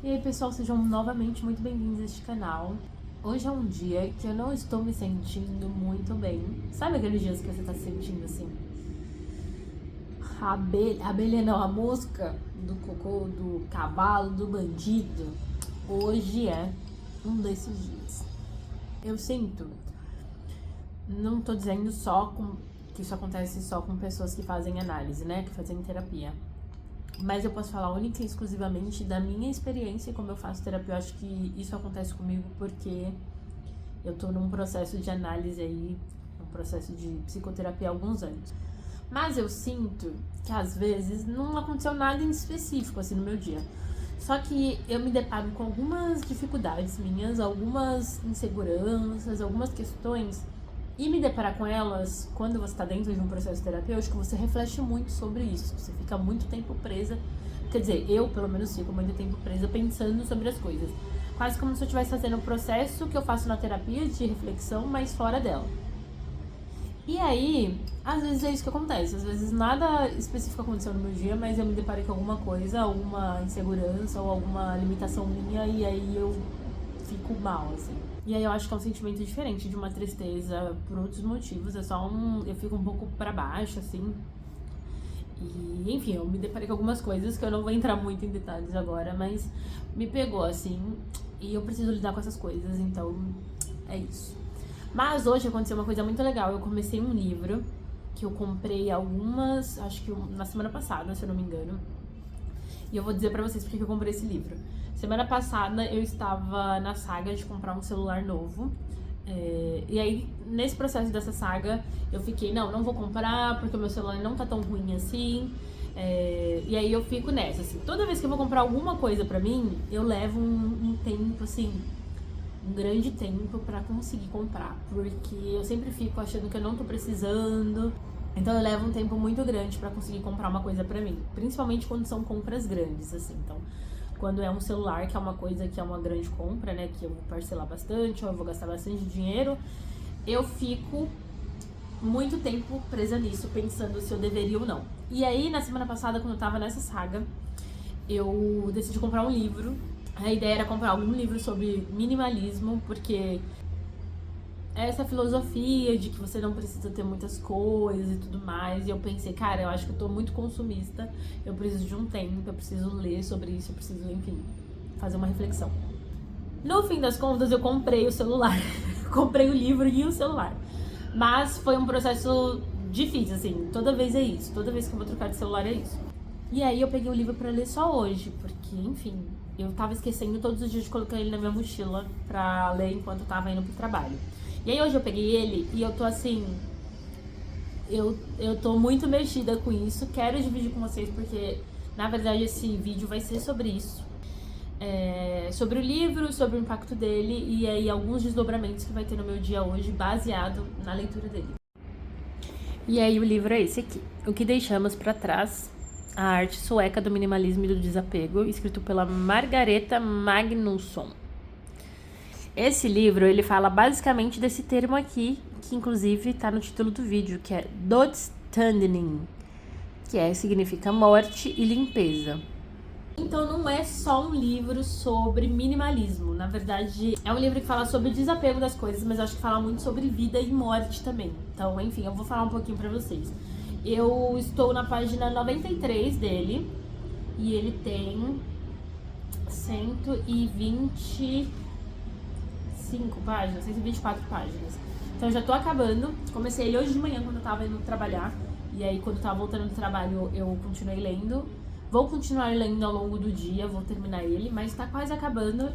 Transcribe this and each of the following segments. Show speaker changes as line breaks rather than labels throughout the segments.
E aí, pessoal, sejam novamente muito bem-vindos a este canal. Hoje é um dia que eu não estou me sentindo muito bem. Sabe aqueles dias que você tá se sentindo assim? A abelha não, a mosca do cocô, do cavalo, do bandido. Hoje é um desses dias. Eu sinto, não tô dizendo que isso acontece só com pessoas que fazem análise, né? Que fazem terapia. Mas eu posso falar única e exclusivamente da minha experiência como eu faço terapia. Eu acho que isso acontece comigo porque eu tô num processo de análise aí, um processo de psicoterapia há alguns anos. Mas eu sinto que às vezes não aconteceu nada em específico assim no meu dia. Só que eu me deparo com algumas dificuldades minhas, algumas inseguranças, algumas questões. E me deparar com elas, quando você está dentro de um processo terapêutico, você reflete muito sobre isso. Você fica muito tempo presa. Quer dizer, eu pelo menos fico muito tempo presa pensando sobre as coisas. Quase como se eu estivesse fazendo um processo que eu faço na terapia de reflexão, mas fora dela. E aí, às vezes é isso que acontece. Às vezes nada específico aconteceu no meu dia, mas eu me deparei com alguma coisa, alguma insegurança ou alguma limitação minha, e aí eu fico mal, assim. E aí eu acho que é um sentimento diferente de uma tristeza por outros motivos. É só eu fico um pouco pra baixo, assim. E, enfim, eu me deparei com algumas coisas que eu não vou entrar muito em detalhes agora, mas me pegou, assim. E eu preciso lidar com essas coisas, então é isso. Mas hoje aconteceu uma coisa muito legal. Eu comecei um livro que eu comprei acho que na semana passada, se eu não me engano. E eu vou dizer pra vocês porque que eu comprei esse livro. Semana passada eu estava na saga de comprar um celular novo. E aí, nesse processo dessa saga, eu fiquei, não vou comprar porque o meu celular não tá tão ruim assim. E aí eu fico nessa, assim. Toda vez que eu vou comprar alguma coisa pra mim, eu levo um tempo, assim, um grande tempo pra conseguir comprar. Porque eu sempre fico achando que eu não tô precisando. Então eu levo um tempo muito grande pra conseguir comprar uma coisa pra mim. Principalmente quando são compras grandes, assim. Então, quando é um celular, que é uma coisa que é uma grande compra, né? Que eu vou parcelar bastante, ou eu vou gastar bastante dinheiro, eu fico muito tempo presa nisso, pensando se eu deveria ou não. E aí, na semana passada, quando eu tava nessa saga, eu decidi comprar um livro. A ideia era comprar algum livro sobre minimalismo, porque essa filosofia de que você não precisa ter muitas coisas e tudo mais. E eu pensei, cara, eu acho que eu tô muito consumista, eu preciso de um tempo, eu preciso ler sobre isso, eu preciso, enfim, fazer uma reflexão. No fim das contas, eu comprei o celular. Comprei o livro e o celular. Mas foi um processo difícil, assim, toda vez é isso. Toda vez que eu vou trocar de celular é isso. E aí eu peguei o livro pra ler só hoje, porque, enfim, eu tava esquecendo todos os dias de colocar ele na minha mochila pra ler enquanto eu tava indo pro trabalho. E aí hoje eu peguei ele e eu tô assim, eu tô muito mexida com isso. Quero dividir com vocês porque, na verdade, esse vídeo vai ser sobre isso. Sobre o livro, sobre o impacto dele e aí alguns desdobramentos que vai ter no meu dia hoje baseado na leitura dele. E aí o livro é esse aqui, O que Deixamos para Trás, a arte sueca do minimalismo e do desapego, escrito pela Margareta Magnusson. Esse livro, ele fala basicamente desse termo aqui, que inclusive está no título do vídeo, que é Dødsstanding, que significa morte e limpeza. Então não é só um livro sobre minimalismo, na verdade é um livro que fala sobre o desapego das coisas, mas eu acho que fala muito sobre vida e morte também. Então, enfim, eu vou falar um pouquinho pra vocês. Eu estou na página 93 dele e ele tem 125 páginas, 124 páginas. Então eu já tô acabando. Comecei ele hoje de manhã quando eu tava indo trabalhar. E aí quando eu tava voltando do trabalho eu continuei lendo. Vou continuar lendo ao longo do dia, vou terminar ele, mas tá quase acabando.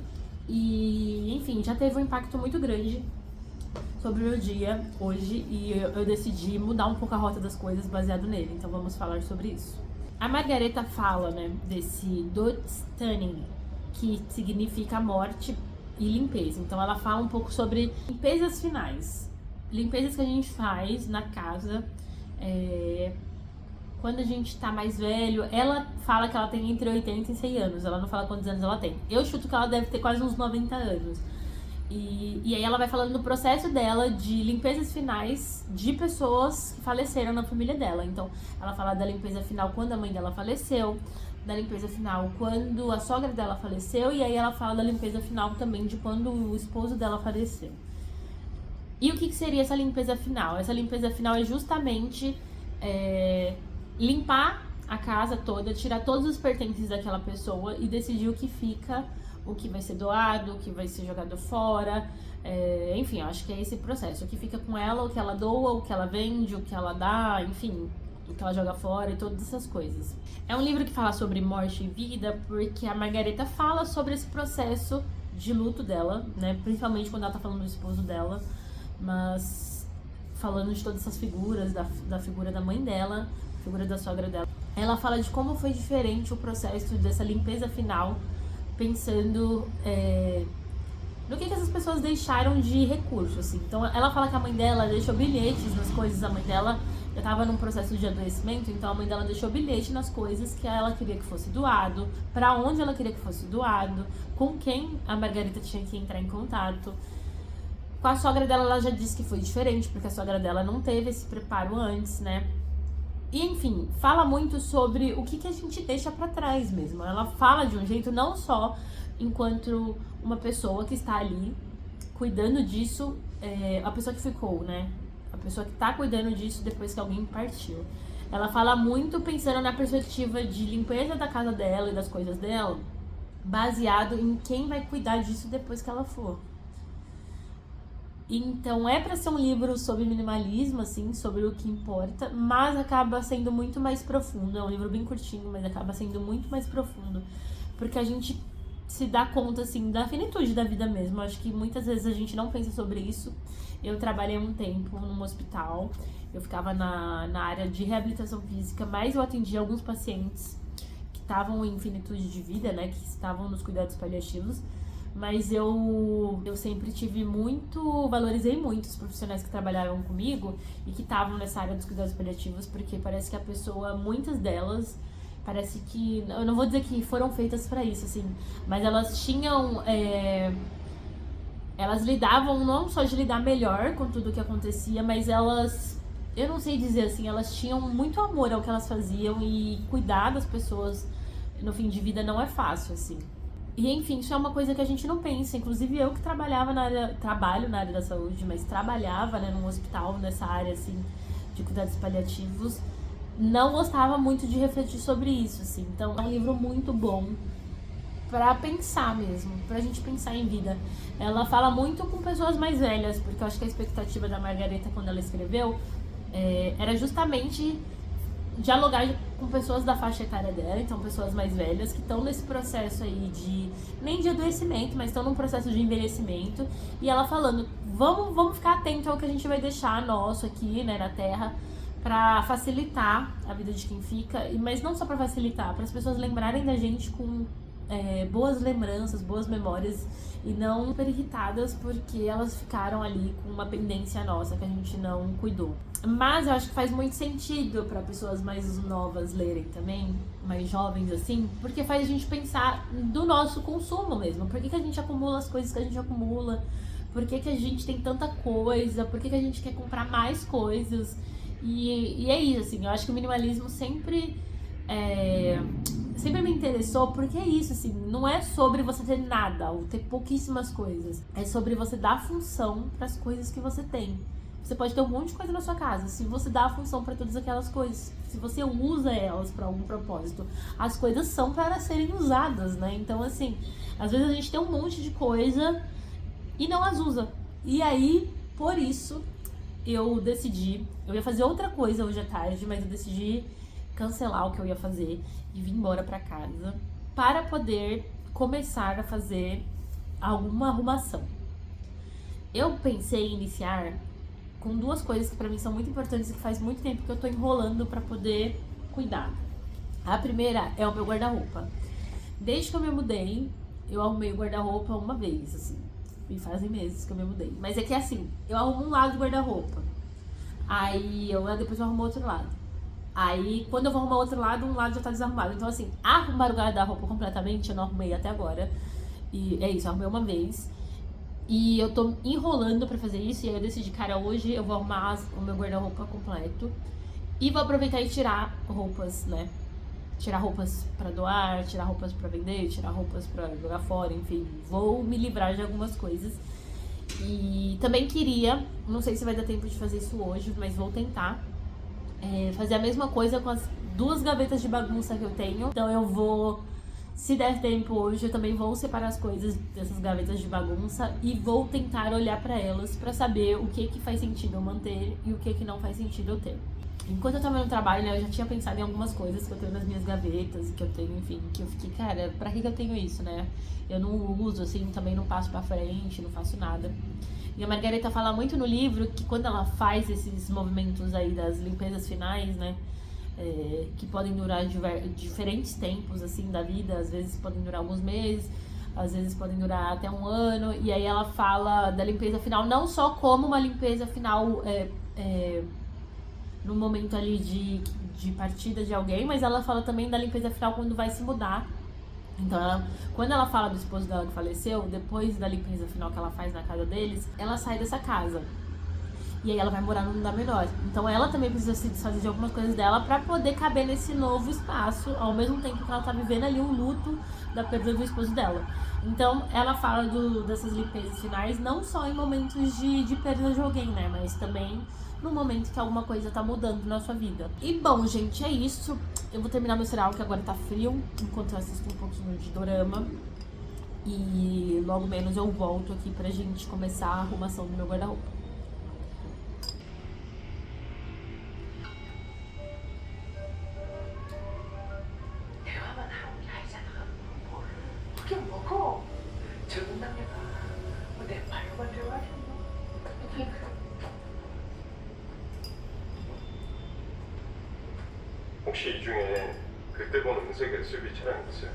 E, enfim, já teve um impacto muito grande sobre o meu dia hoje. E eu decidi mudar um pouco a rota das coisas baseado nele. Então vamos falar sobre isso. A Margareta fala, né, desse Dødsstanding, que significa morte e limpeza. Então ela fala um pouco sobre limpezas finais. Limpezas que a gente faz na casa quando a gente tá mais velho. Ela fala que ela tem entre 80 e 100 anos. Ela não fala quantos anos ela tem. Eu chuto que ela deve ter quase uns 90 anos. E aí ela vai falando do processo dela de limpezas finais de pessoas que faleceram na família dela. Então ela fala da limpeza final quando a mãe dela faleceu, da limpeza final quando a sogra dela faleceu, e aí ela fala da limpeza final também de quando o esposo dela faleceu. E o que seria essa limpeza final? Essa limpeza final é justamente limpar a casa toda, tirar todos os pertences daquela pessoa e decidir o que fica, o que vai ser doado, o que vai ser jogado fora, enfim, eu acho que é esse processo, o que fica com ela, o que ela doa, o que ela vende, o que ela dá, enfim, o que ela joga fora e todas essas coisas. É um livro que fala sobre morte e vida porque a Margareta fala sobre esse processo de luto dela, né, principalmente quando ela tá falando do esposo dela, mas falando de todas essas figuras, da figura da mãe dela, figura da sogra dela. Ela fala de como foi diferente o processo dessa limpeza final, pensando no que essas pessoas deixaram de recurso, assim. Então ela fala que a mãe dela deixou bilhetes nas coisas, a mãe dela já estava num processo de adoecimento, então a mãe dela deixou bilhete nas coisas que ela queria que fosse doado, para onde ela queria que fosse doado, com quem a Margareta tinha que entrar em contato. Com a sogra dela, ela já disse que foi diferente, porque a sogra dela não teve esse preparo antes, né? E, enfim, fala muito sobre o que a gente deixa pra trás mesmo. Ela fala de um jeito não só enquanto uma pessoa que está ali cuidando disso, a pessoa que ficou, né? A pessoa que tá cuidando disso depois que alguém partiu. Ela fala muito pensando na perspectiva de limpeza da casa dela e das coisas dela, baseado em quem vai cuidar disso depois que ela for. Então é pra ser um livro sobre minimalismo, assim, sobre o que importa, mas acaba sendo muito mais profundo. É um livro bem curtinho, mas acaba sendo muito mais profundo, porque a gente se dá conta, assim, da finitude da vida mesmo. Eu acho que muitas vezes a gente não pensa sobre isso. Eu trabalhei um tempo num hospital, eu ficava na área de reabilitação física, mas eu atendia alguns pacientes que estavam em finitude de vida, né, que estavam nos cuidados paliativos. Mas eu sempre valorizei muito os profissionais que trabalhavam comigo e que estavam nessa área dos cuidados paliativos, porque parece que a pessoa, muitas delas, parece que, eu não vou dizer que foram feitas pra isso, assim, mas elas tinham, elas lidavam, não só de lidar melhor com tudo o que acontecia, mas elas, eu não sei dizer assim, elas tinham muito amor ao que elas faziam, e cuidar das pessoas no fim de vida não é fácil, assim. E, enfim, isso é uma coisa que a gente não pensa. Inclusive, eu que trabalho na área da saúde, mas trabalhava, né, num hospital, nessa área, assim, de cuidados paliativos, não gostava muito de refletir sobre isso, assim. Então, é um livro muito bom pra pensar mesmo, pra gente pensar em vida. Ela fala muito com pessoas mais velhas, porque eu acho que a expectativa da Margareta, quando ela escreveu, era justamente dialogar com pessoas da faixa etária dela, então pessoas mais velhas que estão nesse processo aí nem de adoecimento, mas estão num processo de envelhecimento, e ela falando, vamos ficar atento ao que a gente vai deixar nosso aqui, né, na Terra, pra facilitar a vida de quem fica, mas não só pra facilitar, para as pessoas lembrarem da gente com boas lembranças, boas memórias, e não super irritadas porque elas ficaram ali com uma pendência nossa que a gente não cuidou. Mas eu acho que faz muito sentido para pessoas mais novas lerem também, mais jovens assim, porque faz a gente pensar do nosso consumo mesmo. Por que a gente acumula as coisas que a gente acumula? Por que a gente tem tanta coisa? Por que a gente quer comprar mais coisas? E é isso, assim, eu acho que o minimalismo sempre me interessou, porque é isso, assim, não é sobre você ter nada ou ter pouquíssimas coisas, é sobre você dar função para as coisas que você tem. Você pode ter um monte de coisa na sua casa, se você dá a função para todas aquelas coisas, se você usa elas para algum propósito, as coisas são para serem usadas, né? Então, assim, às vezes a gente tem um monte de coisa e não as usa. E aí, por isso, eu ia fazer outra coisa hoje à tarde, mas eu decidi cancelar o que eu ia fazer e vir embora pra casa para poder começar a fazer alguma arrumação. Eu pensei em iniciar com duas coisas que pra mim são muito importantes e que faz muito tempo que eu tô enrolando pra poder cuidar. A primeira é o meu guarda-roupa. Desde que eu me mudei, eu arrumei o guarda-roupa uma vez, assim. E fazem meses que eu me mudei. Mas é que assim, eu arrumo um lado do guarda-roupa. Aí depois eu arrumo outro lado. Aí, quando eu vou arrumar outro lado, um lado já tá desarrumado. Então, assim, arrumar o guarda-roupa completamente, eu não arrumei até agora. E é isso, eu arrumei uma vez. E eu tô enrolando pra fazer isso. E aí eu decidi, cara, hoje eu vou arrumar o meu guarda-roupa completo. E vou aproveitar e tirar roupas, né, tirar roupas pra doar, tirar roupas pra vender, tirar roupas pra jogar fora, enfim. Vou me livrar de algumas coisas. E também queria, não sei se vai dar tempo de fazer isso hoje, mas vou tentar fazer a mesma coisa com as 2 gavetas de bagunça que eu tenho. Então eu vou, se der tempo hoje, eu também vou separar as coisas dessas gavetas de bagunça e vou tentar olhar pra elas pra saber o que faz sentido eu manter e o que não faz sentido eu ter. Enquanto eu tava no trabalho, né, eu já tinha pensado em algumas coisas que eu tenho nas minhas gavetas, que eu tenho, enfim, que eu fiquei, cara, pra que eu tenho isso, né? Eu não uso, assim, também não passo pra frente, não faço nada. E a Margareta fala muito no livro que quando ela faz esses movimentos aí das limpezas finais, né, que podem durar diferentes tempos, assim, da vida, às vezes podem durar alguns meses, às vezes podem durar até um ano, e aí ela fala da limpeza final não só como uma limpeza final no momento ali de partida de alguém, mas ela fala também da limpeza final quando vai se mudar. Então, quando ela fala do esposo dela que faleceu, depois da limpeza final que ela faz na casa deles, ela sai dessa casa. E aí ela vai morar num lugar melhor. Então ela também precisa se desfazer de algumas coisas dela pra poder caber nesse novo espaço, ao mesmo tempo que ela tá vivendo ali um luto da perda do esposo dela. Então ela fala dessas limpezas finais não só em momentos de perda de alguém, né? Mas também no momento que alguma coisa tá mudando na sua vida. E bom, gente, é isso. Eu vou terminar meu cereal que agora tá frio, enquanto eu assisto um pouquinho de dorama. E logo menos eu volto aqui pra gente começar a arrumação do meu guarda-roupa.
혹시 이 중에 그때 본 은색 SUV 차량 있어요?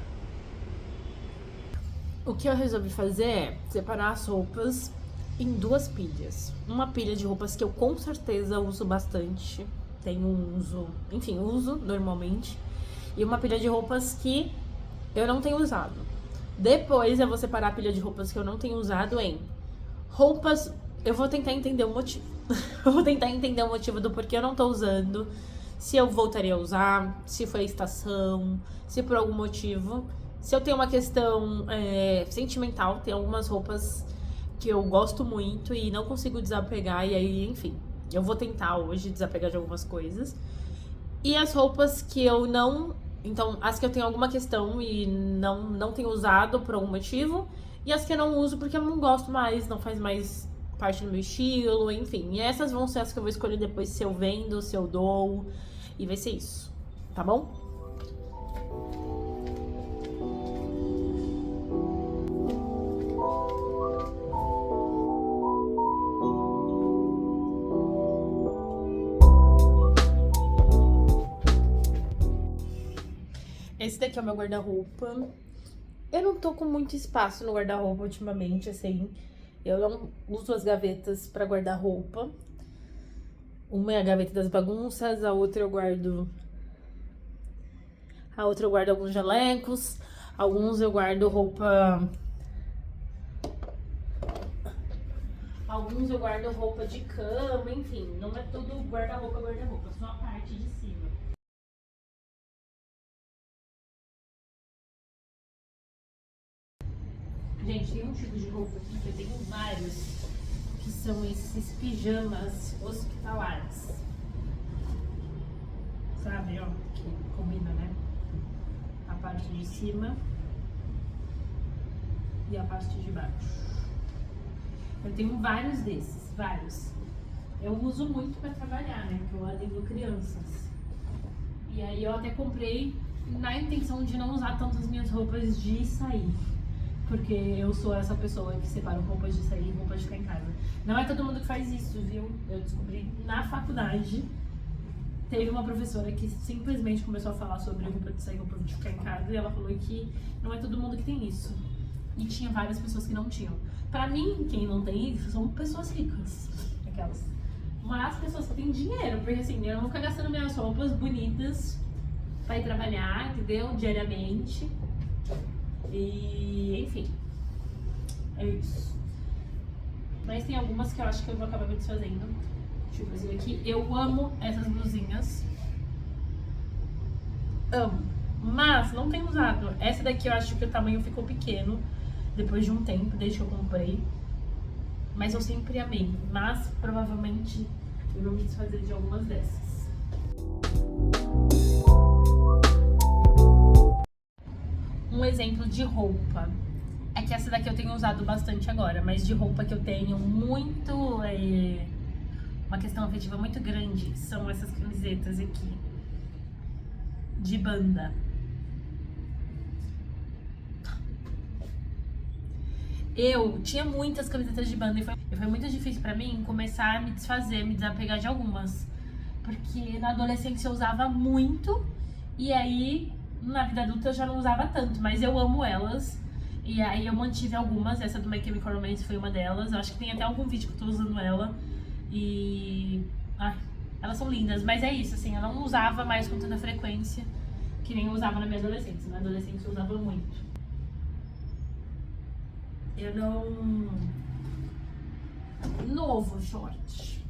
O que eu resolvi fazer é separar as roupas em 2 pilhas. Uma pilha de roupas que eu com certeza uso bastante, tenho um uso, enfim, uso normalmente. E uma pilha de roupas que eu não tenho usado. Depois eu vou separar a pilha de roupas que eu não tenho usado em roupas. Eu vou tentar entender o motivo. Eu vou tentar entender o motivo do porquê eu não tô usando. Se eu voltaria a usar, se foi a estação, se por algum motivo. Se eu tenho uma questão sentimental, tem algumas roupas que eu gosto muito e não consigo desapegar, e aí, enfim, eu vou tentar hoje desapegar de algumas coisas. E as roupas que eu não... Então, as que eu tenho alguma questão e não tenho usado por algum motivo, e as que eu não uso porque eu não gosto mais, não faz mais parte do meu estilo, enfim. E essas vão ser as que eu vou escolher depois se eu vendo, se eu dou, e vai ser isso, tá bom? Esse daqui é o meu guarda-roupa. Eu não tô com muito espaço no guarda-roupa ultimamente, assim. Eu não uso as gavetas pra guardar roupa. Uma é a gaveta das bagunças, a outra eu guardo alguns jalecos, alguns eu guardo roupa... Alguns eu guardo roupa de cama, enfim. Não é tudo guarda-roupa, só a parte de cima. Gente, tem um tipo de roupa aqui que eu tenho vários, que são esses pijamas hospitalares. Sabe, ó, que combina, né? A parte de cima e a parte de baixo. Eu tenho vários desses, vários. Eu uso muito pra trabalhar, né? Porque eu atendo crianças. E aí eu até comprei na intenção de não usar tanto as minhas roupas de sair. Porque eu sou essa pessoa que separa roupas de sair e roupas de ficar em casa. Não é todo mundo que faz isso, viu? Eu descobri na faculdade. Teve uma professora que simplesmente começou a falar sobre roupa de sair e roupa de ficar em casa. E ela falou que não é todo mundo que tem isso. E tinha várias pessoas que não tinham. Pra mim, quem não tem isso são pessoas ricas. Aquelas. Mas pessoas que têm dinheiro. Porque assim, eu não vou ficar gastando minhas roupas bonitas pra ir trabalhar, entendeu? Diariamente. E, enfim, é isso. Mas tem algumas que eu acho que eu vou acabar me desfazendo. Deixa eu fazer aqui. Eu amo essas blusinhas. Amo. mas não tenho usado. Essa daqui eu acho que o tamanho ficou pequeno depois de um tempo, desde que eu comprei. Mas eu sempre amei. Mas provavelmente eu vou me desfazer de algumas dessas. Um exemplo de roupa. É que essa daqui eu tenho usado bastante agora, mas de roupa que eu tenho muito... uma questão afetiva muito grande são essas camisetas aqui. De banda. Eu tinha muitas camisetas de banda e foi muito difícil pra mim começar a me desfazer, me desapegar de algumas. Porque na adolescência eu usava muito e aí na vida adulta eu já não usava tanto, mas eu amo elas. E aí eu mantive algumas, essa do My Chemical Romance foi uma delas. Eu acho que tem até algum vídeo que eu tô usando ela. E... ai, elas são lindas, mas é isso, assim, eu não usava mais com tanta frequência que nem eu usava na minha adolescência. Na adolescência eu usava muito. Eu não... Novo short.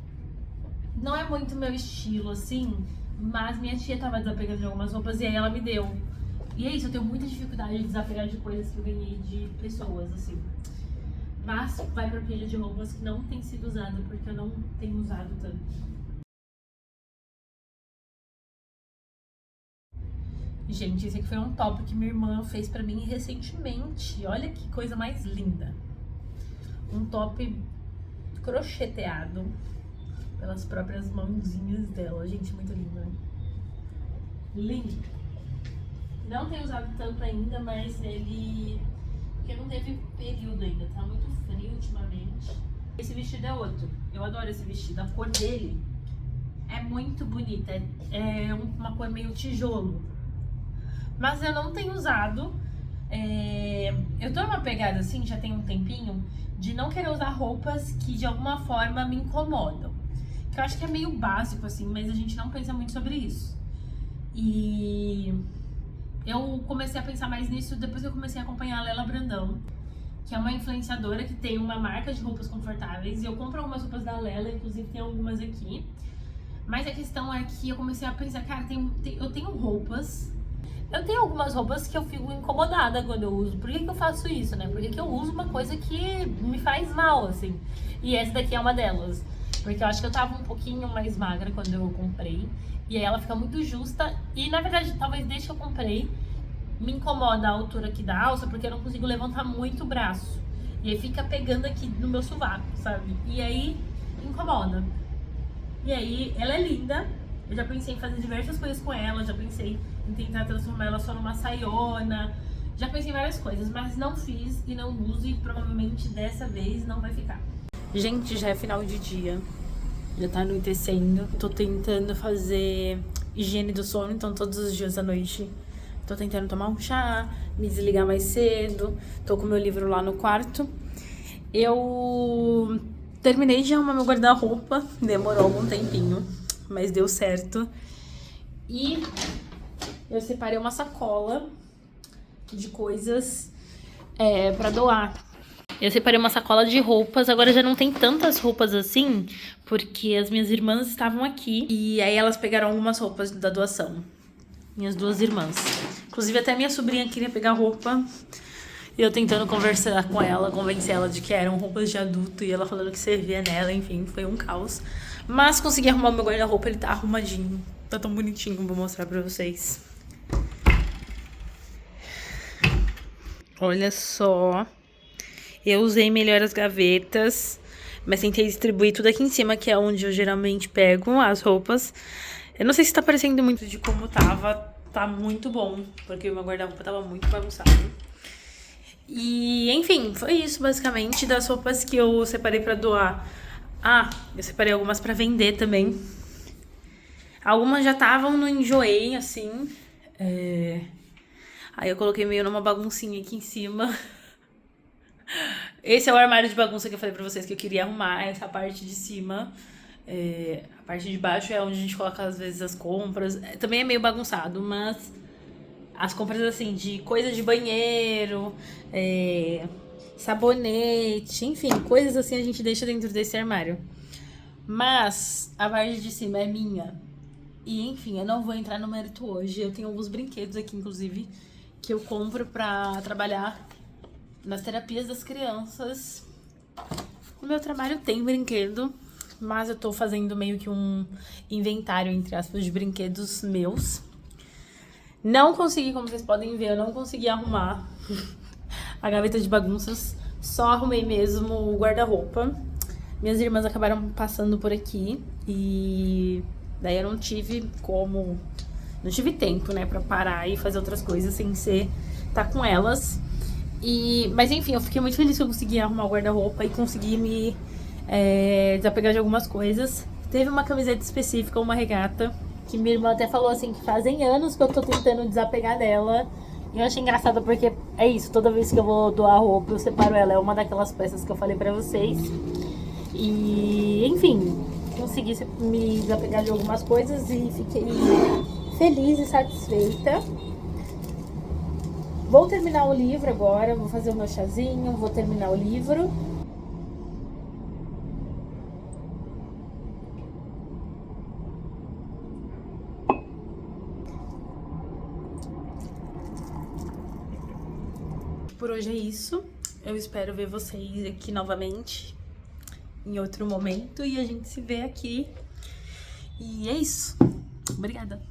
Não é muito meu estilo, assim, mas minha tia tava desapegando de algumas roupas e aí ela me deu. E é isso, eu tenho muita dificuldade de desapegar de coisas que eu ganhei de pessoas, assim. Mas vai pra pilha de roupas que não tem sido usada, porque eu não tenho usado tanto. Gente, esse aqui foi um top que minha irmã fez pra mim recentemente. Olha que coisa mais linda. Um top crocheteado pelas próprias mãozinhas dela. Gente, muito lindo, né? Lindo. Não tenho usado tanto ainda, mas ele... porque não teve período ainda, tá muito frio ultimamente. Esse vestido é outro. Eu adoro esse vestido. A cor dele é muito bonita. É uma cor meio tijolo. Mas eu não tenho usado. Eu tô numa pegada assim, já tem um tempinho, de não querer usar roupas que de alguma forma me incomodam. Que eu acho que é meio básico assim, mas a gente não pensa muito sobre isso. E eu comecei a pensar mais nisso depois que eu comecei a acompanhar a Lela Brandão, que é uma influenciadora que tem uma marca de roupas confortáveis. E eu compro algumas roupas da Lela, inclusive tem algumas aqui. Mas a questão é que eu comecei a pensar, cara, eu tenho roupas... Eu tenho algumas roupas que eu fico incomodada quando eu uso. Por que eu faço isso, né? Porque que eu uso uma coisa que me faz mal, assim. E essa daqui é uma delas. Porque eu acho que eu tava um pouquinho mais magra quando eu comprei. E aí ela fica muito justa. E na verdade, talvez desde que eu comprei, me incomoda a altura aqui da alça, porque eu não consigo levantar muito o braço. E aí fica pegando aqui no meu sovaco, sabe? E aí incomoda. E aí ela é linda. Eu já pensei em fazer diversas coisas com ela, já pensei em tentar transformar ela só numa saiona, já pensei em várias coisas, mas não fiz e não uso e provavelmente dessa vez não vai ficar. Gente, já é final de dia, já tá anoitecendo, tô tentando fazer higiene do sono, então todos os dias à noite tô tentando tomar um chá, me desligar mais cedo, tô com meu livro lá no quarto. Eu terminei de arrumar meu guarda-roupa, demorou algum tempinho, mas deu certo. E eu separei uma sacola de coisas pra doar. Eu separei uma sacola de roupas, agora já não tem tantas roupas assim, porque as minhas irmãs estavam aqui e aí elas pegaram algumas roupas da doação. Minhas duas irmãs. Inclusive até minha sobrinha queria pegar roupa. E eu tentando conversar com ela, convencer ela de que eram roupas de adulto e ela falando que servia nela, enfim, foi um caos. Mas consegui arrumar o meu guarda-roupa, ele tá arrumadinho. Tá tão bonitinho, vou mostrar pra vocês. Olha só. Eu usei melhor as gavetas, mas tentei distribuir tudo aqui em cima, que é onde eu geralmente pego as roupas. Eu não sei se tá parecendo muito de como tava. Tá muito bom, porque o meu guarda-roupa tava muito bagunçado. E, enfim, foi isso basicamente das roupas que eu separei pra doar. Ah, eu separei algumas pra vender também. Algumas já estavam no enjoei, assim. Aí eu coloquei meio numa baguncinha aqui em cima. Esse é o armário de bagunça que eu falei pra vocês que eu queria arrumar. Essa parte de cima. A parte de baixo é onde a gente coloca, às vezes, as compras. Também é meio bagunçado, mas... as compras, assim, de coisa de banheiro, sabonete, enfim, coisas assim a gente deixa dentro desse armário. Mas a parte de cima é minha. E enfim, eu não vou entrar no mérito hoje. Eu tenho alguns brinquedos aqui, inclusive, que eu compro pra trabalhar nas terapias das crianças. No meu trabalho tem brinquedo, mas eu tô fazendo meio que um inventário, entre aspas, de brinquedos meus. Não consegui, como vocês podem ver, eu não consegui arrumar a gaveta de bagunças. Só arrumei mesmo o guarda-roupa. Minhas irmãs acabaram passando por aqui e daí eu não tive como... Não tive tempo, né, pra parar e fazer outras coisas sem ser tá com elas. Mas enfim, eu fiquei muito feliz que eu consegui arrumar o guarda-roupa e consegui me desapegar de algumas coisas. Teve uma camiseta específica, uma regata, que minha irmã até falou assim que fazem anos que eu tô tentando desapegar dela. E eu achei engraçado porque é isso, toda vez que eu vou doar roupa eu separo ela. É uma daquelas peças que eu falei pra vocês. E enfim, consegui me desapegar de algumas coisas e fiquei feliz e satisfeita. Vou terminar o livro agora, vou fazer o meu chazinho, vou terminar o livro. Por hoje é isso. Eu espero ver vocês aqui novamente em outro momento e a gente se vê aqui. E é isso. Obrigada.